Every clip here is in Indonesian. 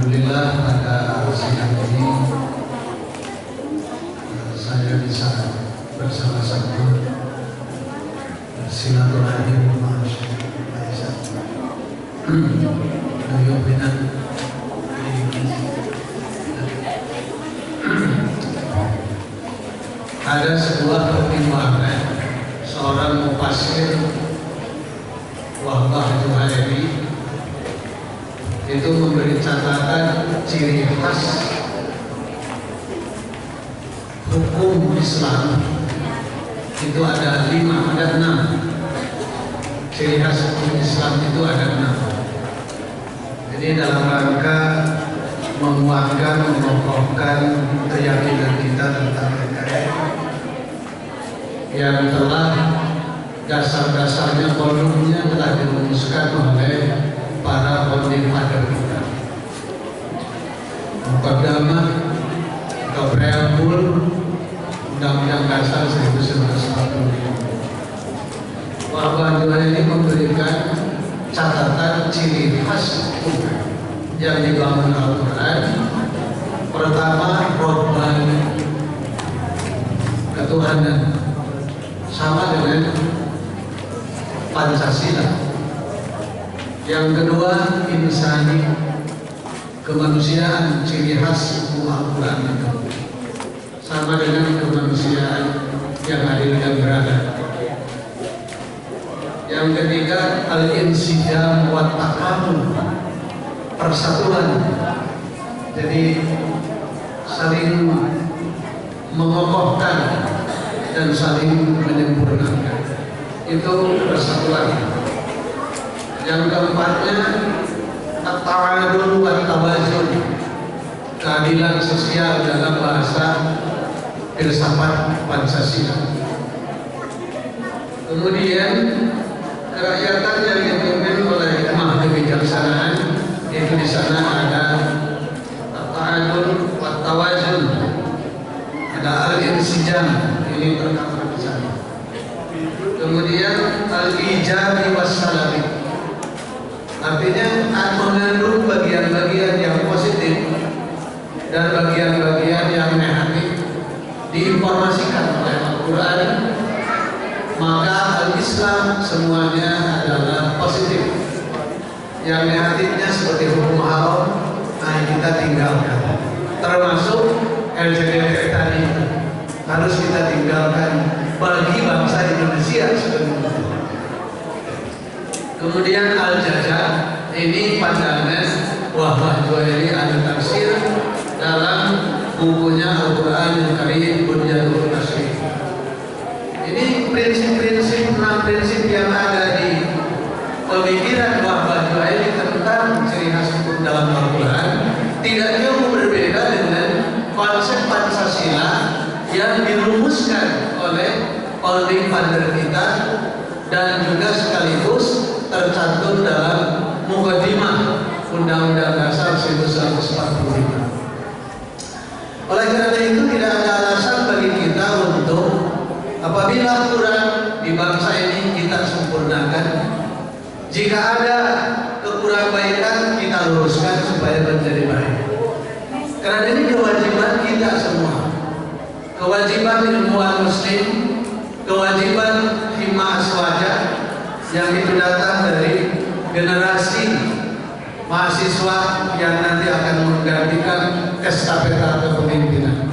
Alhamdulillah pada siang ini saya bisa bersama-sama silaturahim ada sebuah pertimbangan seorang mufasir Wahbah Juhairi itu memberi catatan ciri khas hukum Islam itu ada 5, ada 6. Ciri khas hukum Islam itu ada 6. Jadi dalam rangka menguatkan, mengokohkan keyakinan kita tentang NKRI yang telah dasar-dasarnya, kolomnya telah dirumuskan oleh para founding father kita. Muqaddamah atau preambul Undang-Undang Dasar 1945. Wahbah Juhairi ini memberikan catatan ciri khas hukum yang dibangun Al-Quran. Pertama, Rabbani, ketuhanan, sama dengan Pancasila. Yang kedua, insani, kemanusiaan, ciri khas hukum Al-Quran itu sama dengan kemanusiaan yang adil dan beradab. Yang ketiga, al-insijam wa takamun, persatuan, jadi saling mengokohkan dan saling menyempurnakan, itu persatuan. Yang keempatnya, at-ta'adul wa tawazun, keadilan sosial dalam bahasa filsafat Pancasila. Kemudian kerakyatan yang dipimpin oleh hikmah kebijaksanaan, itu di sana ada at-ta'adul wa tawazun, ada al-insijam, ini terkandung di sana. Kemudian al-ijabi was-salabi, artinya mengandung bagian-bagian yang positif dan bagian-bagian yang negatif diinformasikan oleh Al-Quran. Maka Al-Islam semuanya adalah positif. Yang negatifnya seperti hukum haram, kita tinggalkan. Termasuk LGBT tadi harus kita tinggalkan bagi bangsa Indonesia sebenarnya. Kemudian al-jazaa, ini pandangan Wahbah Juhairi al-Tafsir dalam bukunya Al-Quran Al-Karim Bunyatul Tasrif. Ini prinsip-prinsip, 6 prinsip yang ada di pemikiran Wahbah Juhairi tentang ciri khas hukum dalam Al-Quran tidak jauh berbeda dengan konsep Pancasila yang dirumuskan oleh founding father kita dan juga sekaligus tercantum dalam Muqaddimah Undang-Undang Dasar 1945. Oleh karena itu tidak ada alasan bagi kita untuk apabila kurang di bangsa ini kita sempurnakan. Jika ada kekurang-baikan kita luruskan supaya menjadi baik. Karena ini kewajiban kita semua. Kewajiban ilmuwan muslim, kewajiban himma aswaja yang itu datang dari generasi mahasiswa yang nanti akan menggantikan estafeta kepemimpinan.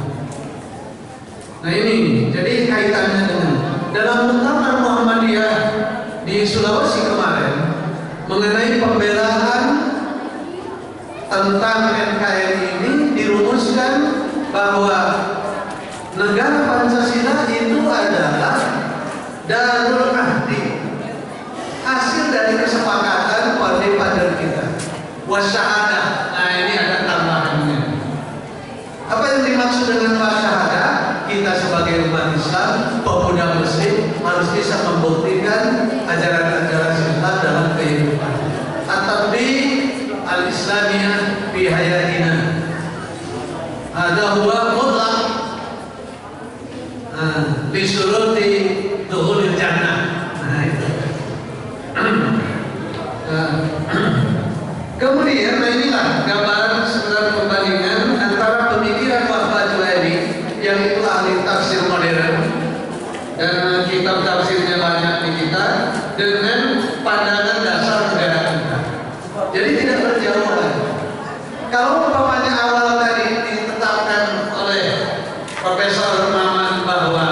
Nah ini, jadi kaitannya dengan dalam muktamar Muhammadiyah di Sulawesi kemarin mengenai pembelaan tentang NKRI ini dirumuskan bahwa negara Pancasila itu adalah darul ahdi, hasil dari kesepakatan founding father kita. Wasyahadah, nah ini ada tambahannya. Apa yang dimaksud dengan wasyahadah? Kita sebagai umat Islam, pemuda muslim harus bisa membuktikan ajaran-ajaran Islam dalam kehidupan. At-tatbiq al-islamiyah fi hayatina. Ada huwa mutlaq li syuruti dukhulil jannah. Nah itu. Kemudian inilah gambaran Kalau umpamanya awal tadi ditetapkan oleh Profesor Maman bahwa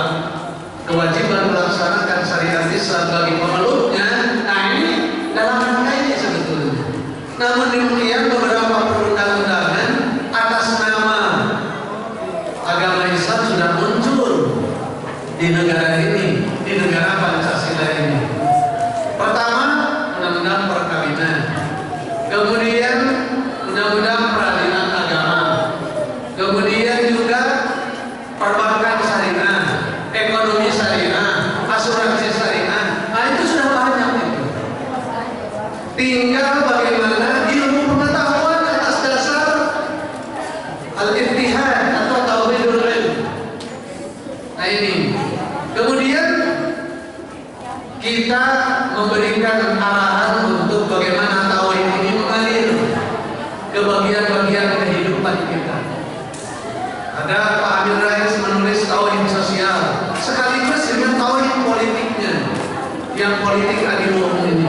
kewajiban melaksanakan syariat Islam bagi pemeluknya, nah ini dalam rangka ini sebetulnya. Namun demikian beberapa perundang-undangan atas nama agama Islam sudah muncul di negara ini, di negara Pancasila ini. Pertama, undang-undang perkawinan. Kemudian undang-undang peradilan agama. Kemudian juga perbankan syariah, ekonomi syariah, asuransi syariah. Nah itu sudah banyak itu. Tinggal bagaimana ilmu pengetahuan atas dasar al-ittihad atau tauhidul ilm. Nah ini. Kemudian kita memberikan arahan untuk bagaimana tauhid ini mengalir ke bagian-bagian kehidupan kita. Ada Pak Amin Rais menulis tauhid sosial sekaligus dengan tauhid politiknya, yang politik adiluhum ini.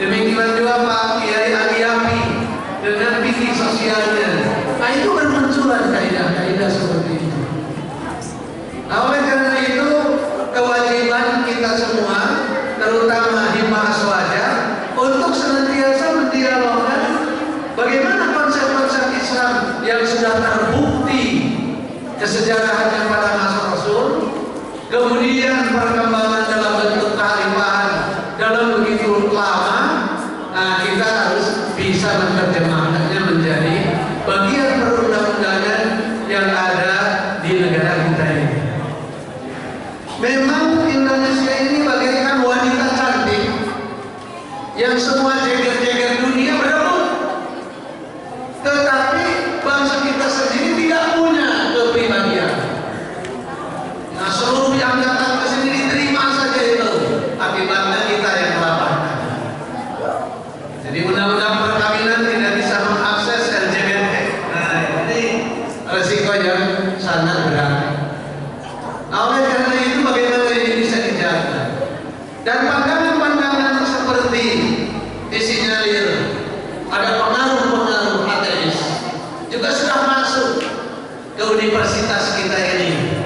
Demikian juga Pak Kiai Adiyapi dengan fikih sosialnya. Nah itu bermunculan kaidah-kaidah seperti itu. Nah, oleh karena itu kewajiban kita semua, terutama Himma Aswaja, untuk senantiasa mendialogkan bagaimana konsep-konsep Islam yang sudah terbukti kesejarahannya pada masa Rasul, kemudian perkembangan dalam bentuk kearifan dalam begitu lama. Nah, kita harus bisa menerjemahkannya menjadi bagian perundang-undangan yang ada di negara kita ini. Memang Indonesia ini bagaikan wanita cantik yang semua jeger-jeger dunia berebut, tetapi bangsa kita sendiri tidak punya kepribadian. Nah, seluruh yang datang ke sini diterima saja itu, akibatnya kita yang kelaparan. Jadi undang-undang perkawinan tidak bisa mengakses LGBT. Nah, ini resiko yang sangat berat. Nah, oleh karena itu bagaimana ini bisa dijaga? Dan pandangan-pandangan seperti disinyalir ada pengaruh-pengaruh ateis juga sudah masuk ke universitas kita ini.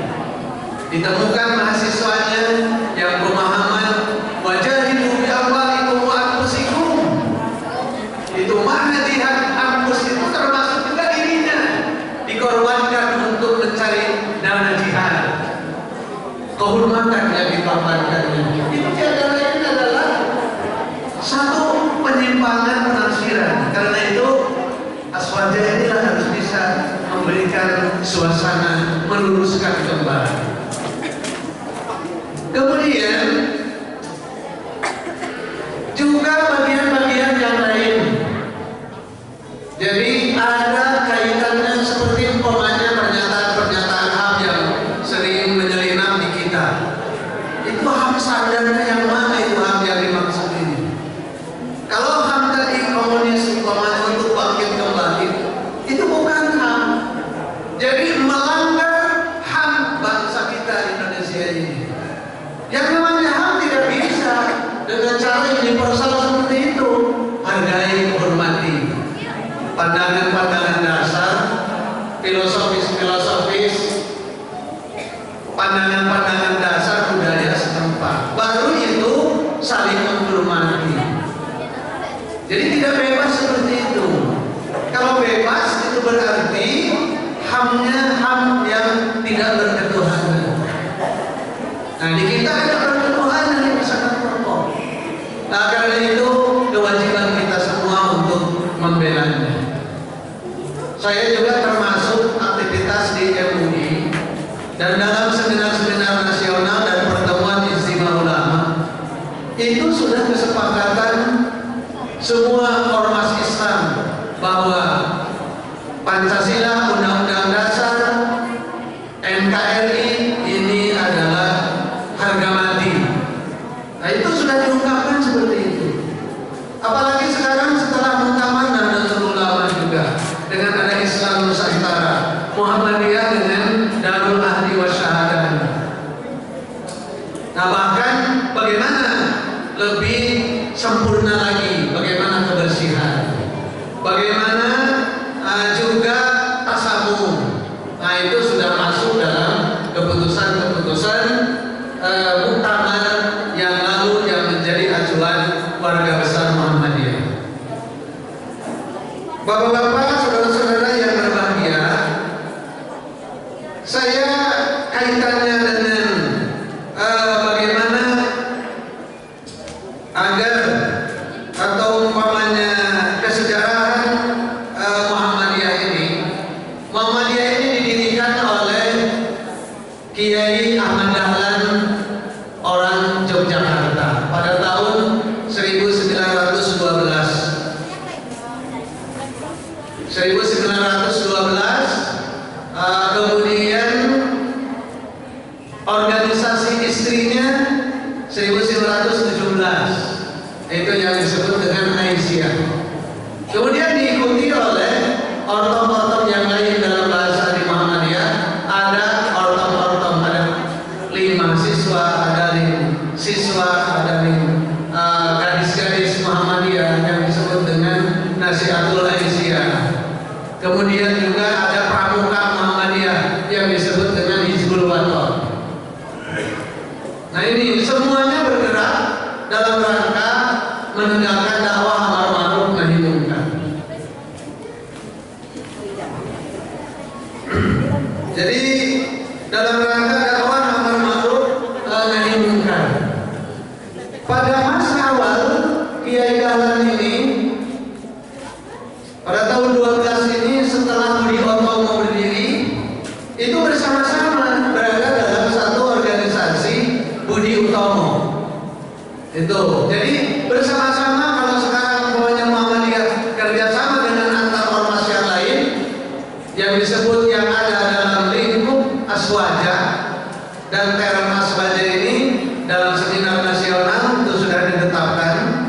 Ditemukan mahasiswanya yang pemahaman wajahidu bi amwalikum wa anfusikum. Itu makna jihad anfus itu termasuk juga dirinya dikorbankan untuk mencari dana jihad. Kehormatan yang dikorbankannya itu tiada lain adalah satu penyimpangan penafsiran. Karena itu Aswaja inilah harus bisa memberikan suasana, meluruskan kembali. Kemudian juga bagian-bagian yang lain. Jadi ada kaitannya seperti umpamanya pernyataan-pernyataan HAM yang sering menyelinap di kita. Itu HAM sadarnya yang mana itu HAM yang dimaksud ini? Kalau HAM tadi komunis umpamanya untuk bangkit kembali, itu bukan HAM. Jadi melanggar HAM bangsa kita Indonesia ini. Yang namanya HAM tidak bisa dengan cara universal seperti itu. Hargai, hormati. Pandangan-pandangan dasar, filosofis-filosofis, pandangan-pandangan dasar budaya setempat. Baru itu saling menghormati. Jadi tidak bebas seperti itu. Kalau bebas itu berarti HAM-nya HAM yang tidak berketuhanan. Nah, di kita ada berketuhanan yang sangat pokok. Nah, karena itu kewajiban kita semua untuk membelanya. Saya juga termasuk aktivitas di MUI dan dalam seminar-seminar nasional dan pertemuan istimewa ulama itu sudah kesepakatan semua ormas Islam bahwa Pancasila, Undang-Undang Dasar, NKRI ini adalah harga mati. Nah, itu sudah diungkapkan seperti itu. Apalagi sekarang setelah Muktamar Nahdlatul Ulama juga dengan ada Islam Nusantara, Muhammadiyah dengan Darul Ahdi wa Syahadah. Nah, bahkan bagaimana lebih sempurna lagi bagaimana kebersihan. Bapak-bapak, saudara-saudara yang berbahagia, saya kaitannya dengan bagaimana agar atau umpamanya kesejarahan Muhammadiyah ini. Muhammadiyah ini didirikan oleh Kiai Ahmad Dahlan, orang Yogyakarta, pada tahun 1912. 1912, kemudian organisasi istrinya 1917, itu yang disebut dengan Aisyah. Kemudian diikuti oleh ortom-ortom yang lain dalam bahasa di Muhammadiyah. Ada ortom-ortom, ada 5 siswa, ada 5 siswa, ada 5 gadis-gadis Muhammadiyah yang disebut dengan Nasihatul Aisyah. Kemudian juga ada pramuka Muhammadiyah yang disebut dengan Hizbul Wathon. Nah, ini semuanya bergerak dalam rangka menegakkan dakwah amar ma'ruf nahi munkar. Jadi dalam rangka dakwah amar ma'ruf nahi munkar. Pada masa awal Kiai Dahlan ini, pada tahun 12 ini setelah Budi Utomo berdiri, itu bersama-sama berada dalam satu organisasi Budi Utomo. Itu, jadi bersama-sama. Kalau sekarang pokoknya Muhammadiyah kerjasama dengan antar ormas yang lain yang disebut yang ada dalam lingkup Aswaja, dan term Aswaja ini dalam seminar nasional itu sudah ditetapkan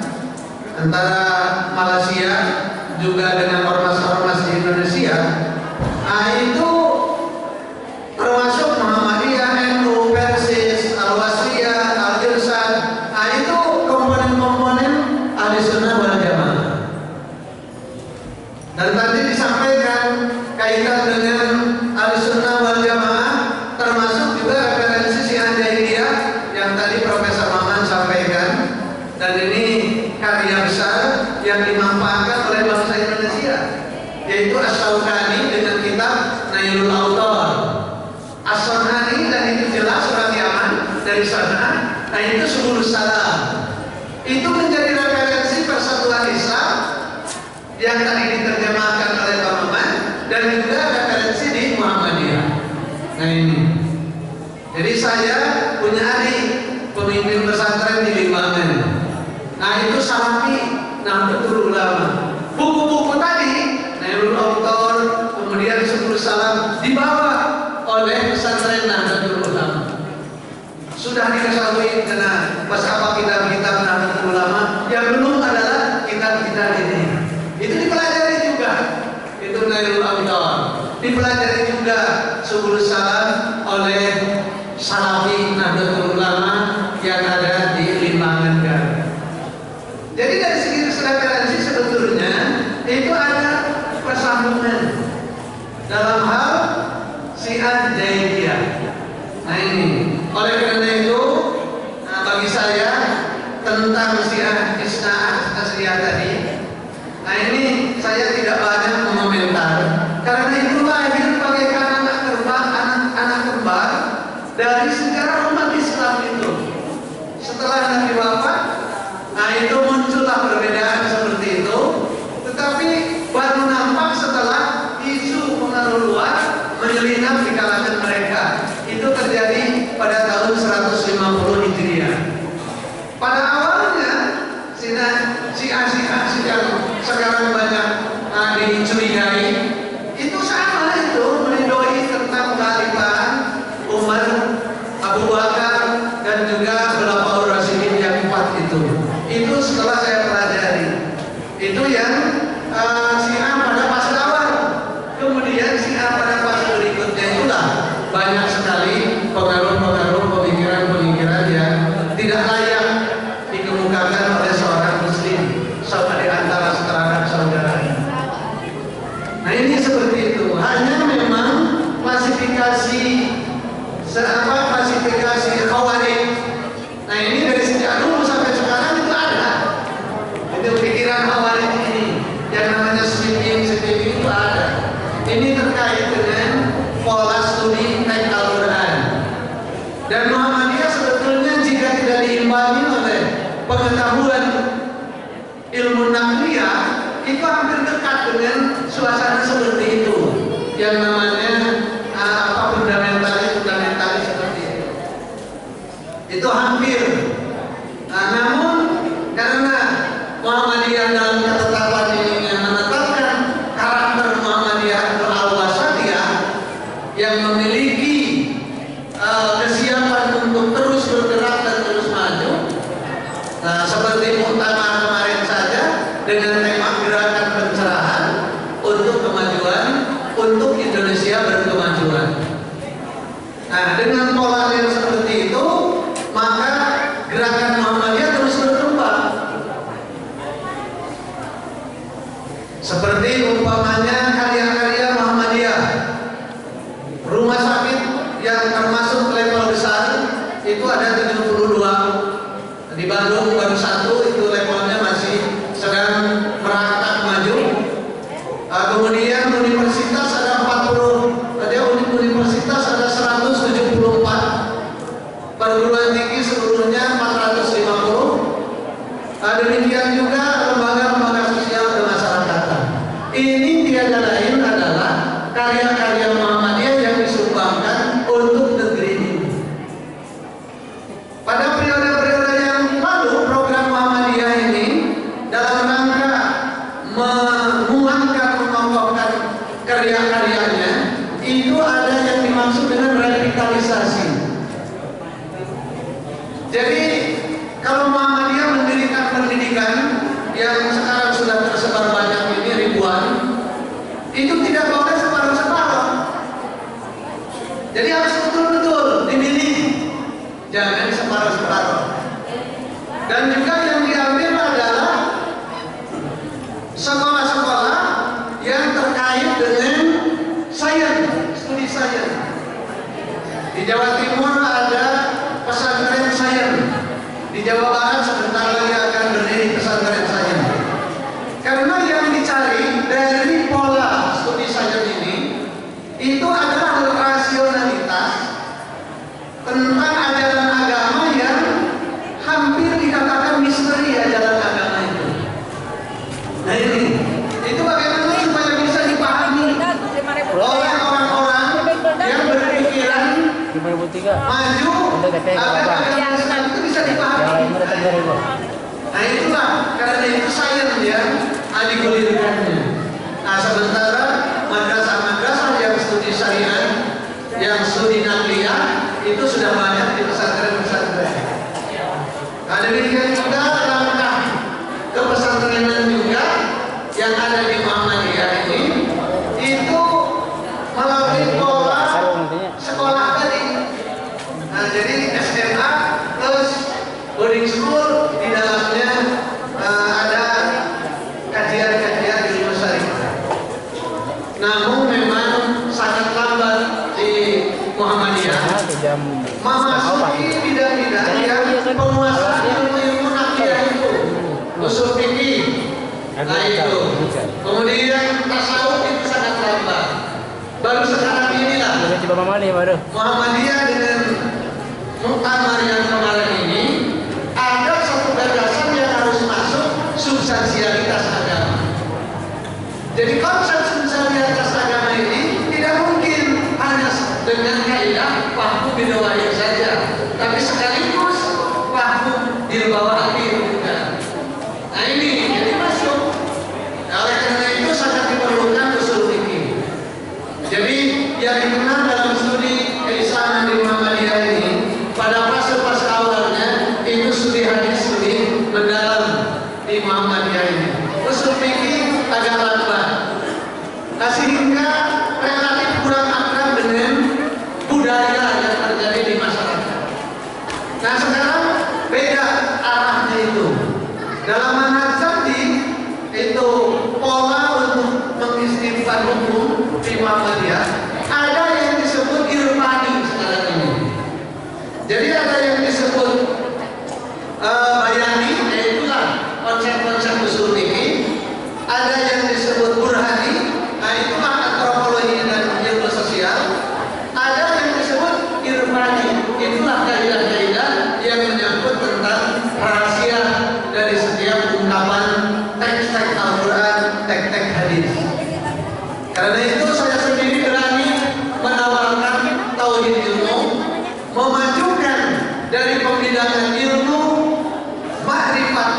antara Malaysia juga dengan ormas-ormas di Indonesia. Itu termasuk Muhammadiyah, NU, Persis, Al-Wasliyah, Al-Irsyad. Itu komponen-komponen Ahli Sunnah wal Jamaah. Dan tadi disampaikan kaitan dengan Ahli Sunnah wal Jamaah, termasuk juga referensi Syiah Jailiyah yang tadi Profesor Maman sampaikan. Dan ini karya besar yang dimanfaatkan oleh bangsa Indonesia, yaitu As-Syaukani dengan kitab Nailul Awtar. As-Sunani, dan itu jelas orang Yaman dari sana. Nah, itu Subulus Salam. Itu menjadi referensi persatuan Islam yang tadi diterjemahkan oleh Pak Maman, dan juga referensi di Muhammadiyah. Nah, ini. Jadi saya punya adik pemimpin pesantren di Limbangan. Nah, itu Salafi, Nahdlatul Ulama. Buku-buku tadi, Nailul Awtar, kemudian Subulus Salam, dibawa oleh pesantren Nahdlatul Ulama. Sudah diketahui karena pas apa kitab-kitab Nahdlatul Ulama, yang belum adalah kitab-kitab ini. Itu dipelajari juga. Itu Nailul Awtar. Dipelajari juga Subulus Salam oleh Salafi Nahdlatul Ulama yang ada di Limbangan Garut. Jadi dari segi referensi sebetulnya itu ada persambungan dalam hal Syiah Jailiyah. Nah, ini oleh karena itu, bagi saya tentang Syiah Isna Asriyah tadi, nah ini saya tidak banyak mengomentar karena itu lahir bagaikan anak kembar dari sejarah umat Islam itu. Setelah Nabi wafat, nah itu muncullah perbedaan seperti itu, tetapi baru nampak setelah isu pengaruh luar menyelinap di kalangan mereka. Itu terjadi pada tahun 150 Hijriah. Pada awalnya Syiah yang sekarang banyak dicurigai, itu sama, itu melindungi tentang kekhalifahan Umar, Abu Bakar, dan juga Khulafaur Rasyidin yang 4 itu. Itu setelah saya pelajari, itu yang Syiah pada fase awal. Kemudian Syiah pada fase berikutnya itulah banyak sekali pengaruh-pengaruh pemikiran-pemikiran yang tidak layak dikemukakan oleh seorang muslim sama di antara saudara-saudaranya. dekat dengan suasana seperti itu, yang namanya fundamentalis seperti itu. Itu hampir. Namun karena Muhammadiyah dalam ketetapan ini menetapkan karakter Muhammadiyah atau al-wasatiyah yang memiliki kesiapan untuk terus bergerak dan terus maju. Nah, seperti muktamar kemarin saja dengan tema gerakan pencerahan untuk kemajuan, untuk Indonesia berkemajuan. Nah, dengan pola yang seperti itu, maka gerakan Muhammadiyah terus berkembang. Seperti umpamanya karya-karya Muhammadiyah, rumah sakit yang termasuk level besar itu ada 72. Di Bandung baru 1, itu levelnya masih sedang merangkak maju. Kemudian universitas ada 40, ada universitas ada 174, perguruan tinggi seluruhnya 450. Demikian juga lembaga-lembaga sosial kemasyarakatan. Ini tiada lain adalah karya-karya Muhammadiyah yang disumbangkan untuk negeri ini. Pada periode-periode yang lalu, program Muhammadiyah ini dalam rangka menguatkan, mengokohkan karya-karyanya, itu ada yang dimaksud dengan revitalisasi. Jadi kalau Muhammadiyah mendirikan pendidikan yang sekarang sudah tersebar banyak ini ribuan, itu tidak boleh separuh-separuh. Jadi harus betul-betul dimilih, jangan separuh-separuh. Dan juga yang diambil adalah sekolah-sekolah yang terkait dengan sains, studi sains. Di Jawa Timur ada pesantren sains. Di Jawa Barat sebentar lagi akan berdiri pesantren sains. Karena yang dicari dari pola studi sains ini itu adalah rasionalitas tentang ajaran agama yang hampir dikatakan misteri ajaran agama itu. Nah itu bagaimana supaya bisa dipahami oleh orang-orang yang berpikiran maju agar Islam itu bisa dipahami. Nah itulah, karena itu sains yang digulirkannya. Nah sementara madrasah-madrasah yang studi syariat, yang studi nakliyah itu sudah banyak di pesantren-pesantren. Nah demikian juga langkah kepesantrenan juga yang ada di Muhammadiyah ini, itu melalui pola sekolah tadi. Nah jadi SMA plus boarding school, di dalamnya ada kajian-kajian di ilmu syariah. Namun memang sangat lambat di Muhammadiyah memasuki bidang-bidang yang penguasaan ilmu nakliyah itu, usul fikih. Nah itu, kemudian tasawuf itu sangat lambat. Baru sekarang inilah Muhammadiyah dengan muktamar yang kemarin ini ada satu gagasan yang harus masuk substansialitas agama. Jadi konsep substansialitas agama ini tidak mungkin hanya dengan kaidah wahyu bidawahir saja, tapi sekaligus wahyu bilbawahir juga. Nah ini jadi masuk. Nah, oleh karena itu sangat diperlukan usul fikih. Jadi yang dikenal dalam studi keislaman di Muhammadiyah ini pada fase-fase awalnya itu studi hadis, studi mendalam di Muhammadiyah ini. Usul fikih agak lambat. Nah, sehingga relatif kurang akrab dengan budaya yang terjadi di masyarakat. hadis. Karena itu saya sendiri berani menawarkan tauhid ilmu, memajukan dari pembidangan ilmu makrifat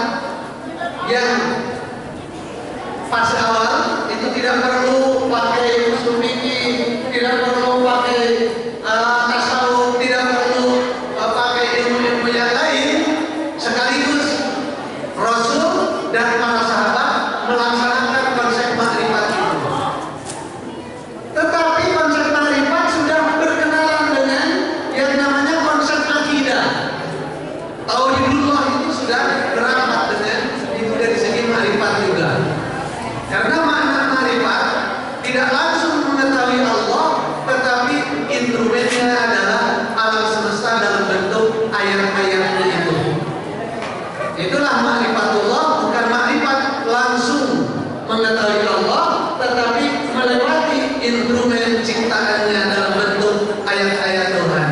yang fase awal itu tidak perlu pakai usul fikih, tidak perlu pakai tasawuf, tidak perlu pakai ilmu-ilmu yang lain, sekaligus Rasul dan para sahabat melaksanakan konsep makrifat itu. Tetapi konsep makrifat sudah berkenalan dengan yang namanya konsep akidah. Tauhidullah itu sudah berapat dengan itu dari segi makrifat juga. Karena makna makrifat tidak langsung mengetahui Allah, tetapi instrumennya adalah alam semesta dalam bentuk ayat-ayatnya itu. Itulah makrifatullah, bukan makrifat langsung mengetahui Allah, tetapi melewati instrumen ciptaannya dalam bentuk ayat-ayat Tuhan.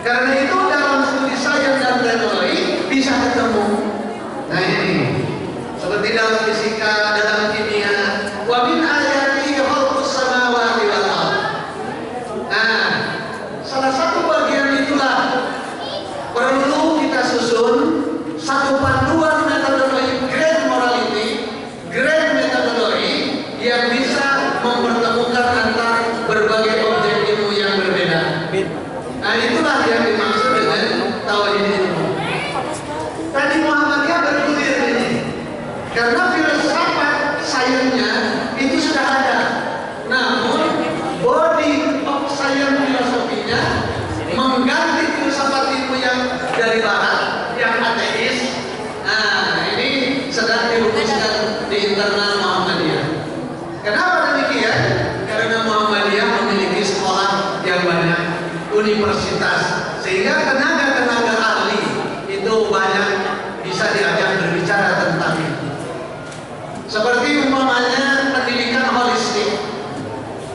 Karena itu dalam studi sains dan teknologi bisa ketemu. Nah ini seperti dalam fisika, dalam kimia, wa min ayatihi khalqus samawati wal ardh. Nah, salah satu bagian itulah perlu kita susun satu panduan metodologi grand morality, grand metodologi yang bisa mempertemukan antara berbagai objek ilmu yang berbeda. Nah, itulah yang dimaksud dengan tauhid ilmu. Tadi Muhammadiyah bergulir ini. Karena filsafat sainsnya itu sudah ada, namun body of science filosofinya mengganti filsafat ilmu yang dari barat, yang ateis. Nah, ini sedang dirumuskan di internal Muhammadiyah. Kenapa demikian? Karena Muhammadiyah memiliki sekolah yang banyak, universitas, sehingga tenaga-tenaga ahli itu banyak bisa diajak berbicara tentang itu. Seperti umpamanya pendidikan holistik.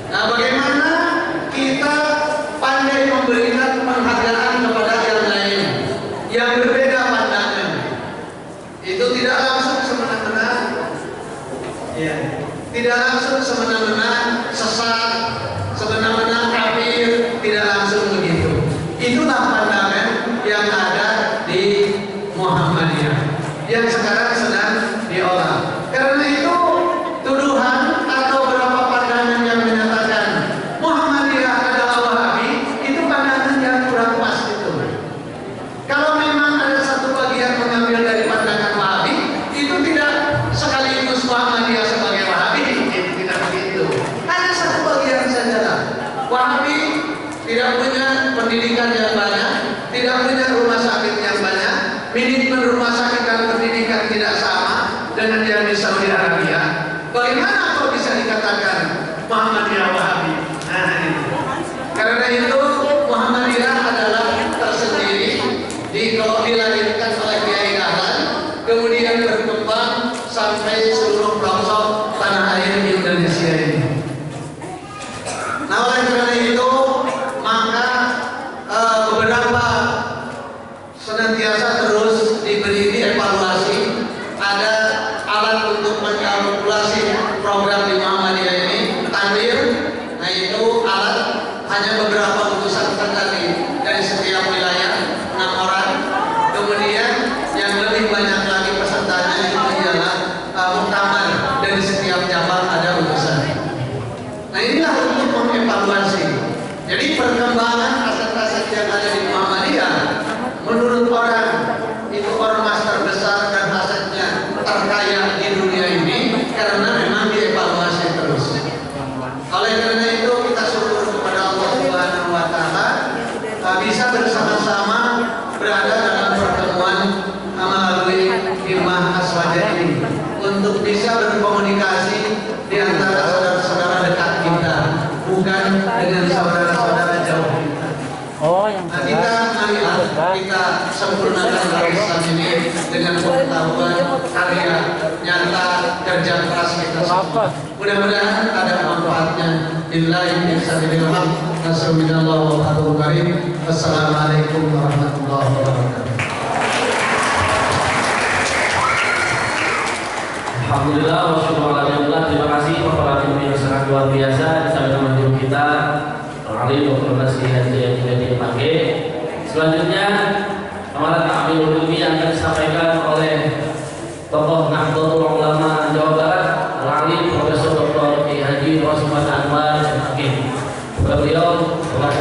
Nah, bagaimana kita pandai memberikan penghargaan kepada yang lain, yang berbeda pandangan. Itu tidak langsung semena-mena, ya, tidak langsung semena-mena sesat, semena-mena kafir, tidak langsung begitu. Itulah pandangan yang ada di Muhammadiyah yang sekarang sedang diolah. Karena itu tuduhan atau beberapa pandangan yang menyatakan Muhammadiyah adalah Wahabi, itu pandangan yang kurang pas itu. Kalau memang ada satu bagian mengambil dari pandangan Wahabi, itu tidak sekaligus Muhammadiyah sebagai Wahabi, itu tidak begitu. Hanya satu bagian saja. Wahabi tidak punya pendidikan yang banyak, tidak punya rumah sakit yang banyak, manajemen rumah sakit dan pendidikan tidak sama dengan yang di Saudi Arabia. Bagaimana kok bisa dikatakan Muhammadiyah Wahabi? Nah, itu. Karena itu Muhammadiyah adalah tersendiri, dilahirkan oleh Kiai Dahlan, kemudian berkembang sampai seluruh pelosok tanah air di Indonesia ini. Nah, oleh karena itu maka beberapa senantiasa terus diberi dievaluasi. Ada alat untuk menkalkulasi program di Muhammadiyah ini, Tanwir. Nah, itu alat hanya beberapa utusan terkait dari setiap wilayah, 6 orang. Kemudian yang lebih banyak lagi pesertanya itu ialah muktamar, dari setiap cabang ada utusan. Nah, inilah untuk mengevaluasi. Jadi perkembangan aset-aset yang ada di Muhammadiyah menurut orang itu ormas terbesar dan asetnya terkaya di dunia ini karena memang dievaluasi terus. Oleh karena itu kita syukur kepada Allah Subhanahu wa Ta'ala bisa bersama-sama berada dalam pertemuan melalui Himmah Aswaja ini untuk bisa berkomunikasi di antara saudara-saudara dekat kita, bukan dengan saudara-saudara jauh kita. Nah, kita sempurnakan Islam ini dengan pengetahuan, karya nyata, kerja keras kita semua. Mudah-mudahan ada manfaatnya. Billahi Assalamualaikum warahmatullahi wabarakatuh. Alhamdulillah wa syukurallah. Terima kasih kepada tim yang sangat luar biasa bersama guru kita Ali Dr. Nasi Haji yang tidak dipanggil. Selanjutnya amanat takmir ulumi yang akan disampaikan oleh tokoh Nahdlatul Ulama Jawa Barat Ali Profesor Dr. Haji Rosman Anwar Hakim. Beliau telah